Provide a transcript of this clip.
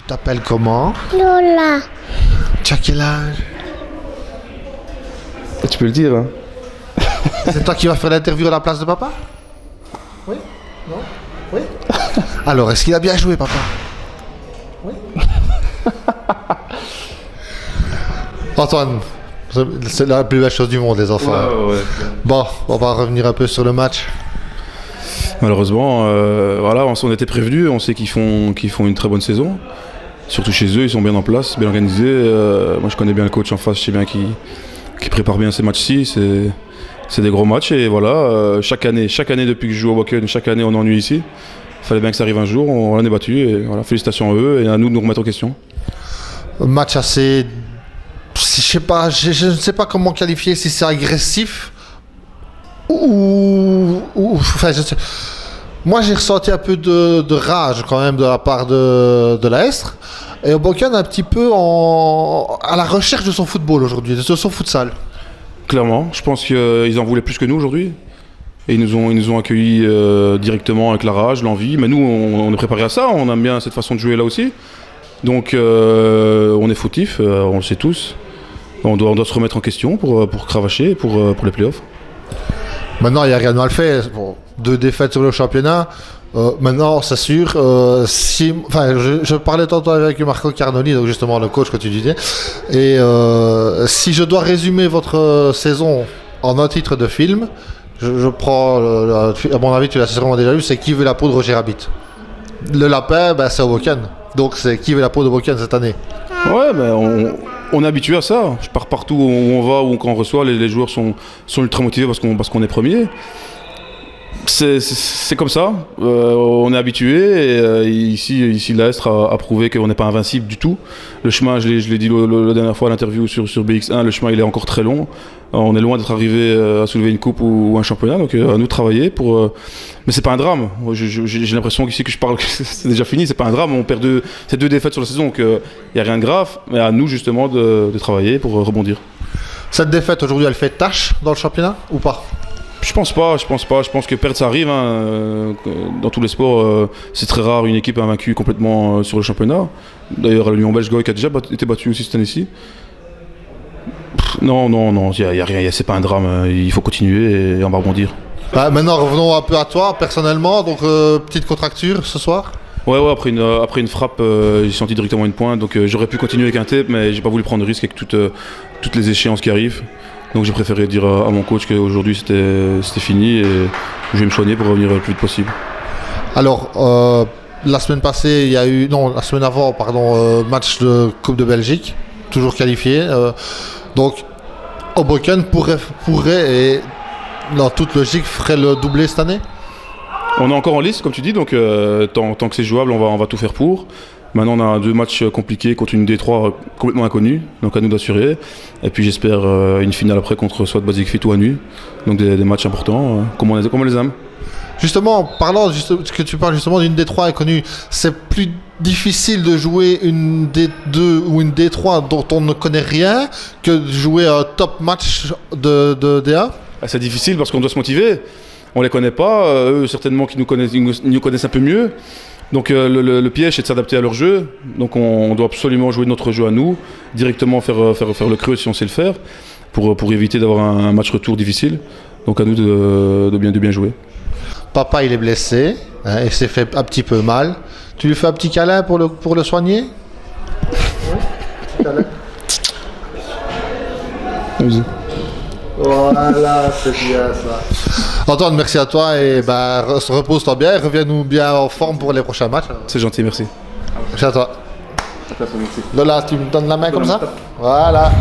t'appelles comment? Lola. Tu as quel âge? Tu peux le dire, hein. C'est toi qui vas faire l'interview à la place de papa? Oui? Non? Oui? Alors, est-ce qu'il a bien joué, papa? Oui? Antoine, c'est la plus belle chose du monde, les enfants. Ouais. Bon, on va revenir un peu sur le match. Malheureusement, voilà, on était prévenus, on sait qu'ils font une très bonne saison. Surtout chez eux, ils sont bien en place, bien organisés. Moi, je connais bien le coach en face, je sais bien qu'il prépare bien ces matchs-ci. C'est des gros matchs et voilà, chaque année depuis que je joue au Wacken, chaque année on ennuie ici. Il fallait bien que ça arrive un jour, on l'en est battu et voilà, félicitations à eux et à nous de nous remettre en question. Un match assez... Je ne sais pas comment qualifier, si c'est agressif enfin, moi j'ai ressenti un peu de rage quand même de la part de la Estre. Et Hoboken un petit peu à la recherche de son football aujourd'hui, de son futsal. Clairement, je pense qu'ils en voulaient plus que nous aujourd'hui. Et ils nous ont accueillis directement avec la rage, l'envie. Mais nous, on est préparé à ça, on aime bien cette façon de jouer là aussi. Donc on est fautifs, on le sait tous. On doit se remettre en question pour cravacher, pour les playoffs. Maintenant, il n'y a rien de mal fait. Bon, 2 défaites sur le championnat. Maintenant, c'est sûr, je parlais tantôt avec Marco Carnoli, donc justement le coach que tu disais. Et si je dois résumer votre saison en un titre de film, je prends, à mon avis, tu l'as sûrement déjà vu, c'est Qui veut la peau de Roger Rabbit. Le lapin, c'est Hoboken. Donc c'est Qui veut la peau de Hoboken cette année. Ouais, mais on est habitué à ça. Je pars partout où on va ou quand on reçoit, les joueurs sont ultra motivés parce qu'on est premier. C'est comme ça, on est habitué et ici l'Aestre a prouvé qu'on n'est pas invincible du tout. Le chemin, je l'ai dit la dernière fois à l'interview sur BX1, le chemin il est encore très long. On est loin d'être arrivé à soulever une coupe ou un championnat, donc à nous de travailler pour... Mais c'est pas un drame, j'ai l'impression qu'ici que je parle que c'est déjà fini, c'est pas un drame, on perd ces 2 défaites sur la saison, donc il n'y a rien de grave, mais à nous justement de travailler pour rebondir. Cette défaite aujourd'hui, elle fait tâche dans le championnat ou pas? Je pense pas. Je pense que perdre ça arrive. Dans tous les sports, c'est très rare une équipe invaincue complètement sur le championnat. D'ailleurs, l'Union belge Goy qui a déjà été battue aussi cette année-ci. Non, il y a rien. C'est pas un drame. Il faut continuer et on va rebondir. Maintenant, revenons un peu à toi personnellement. Donc, petite contracture ce soir. Ouais, après une frappe, j'ai senti directement une pointe. Donc, j'aurais pu continuer avec un tape, mais j'ai pas voulu prendre de risque avec toutes les échéances qui arrivent. Donc j'ai préféré dire à mon coach qu'aujourd'hui c'était fini et je vais me soigner pour revenir le plus vite possible. Alors, la semaine passée, la semaine avant, match de Coupe de Belgique, toujours qualifié. Donc, Hoboken pourrait et dans toute logique ferait le doublé cette année. On est encore en liste, comme tu dis, donc tant que c'est jouable, on va tout faire pour. Maintenant, on a 2 matchs compliqués contre une D3 complètement inconnue, donc à nous d'assurer. Et puis j'espère une finale après contre soit Basic Fit ou Anu. Donc des matchs importants, comme on les aime. Justement, que tu parles justement d'une D3 inconnue, c'est plus difficile de jouer une D2 ou une D3 dont on ne connaît rien que de jouer un top match de DA. C'est difficile parce qu'on doit se motiver. On les connaît pas, eux certainement qui nous connaissent un peu mieux. Donc le piège c'est de s'adapter à leur jeu, donc on doit absolument jouer notre jeu à nous, directement faire le creux si on sait le faire, pour éviter d'avoir un match retour difficile, donc à nous de bien jouer. Papa il est blessé, il s'est fait un petit peu mal, tu lui fais un petit câlin pour le soigner? Oui, petit câlin. Vas-y. Voilà, c'est bien ça. Antoine, merci à toi et repose-toi bien et reviens-nous bien en forme pour les prochains matchs. C'est gentil, merci. Merci à toi. Lola, tu me donnes la main comme ça? Voilà.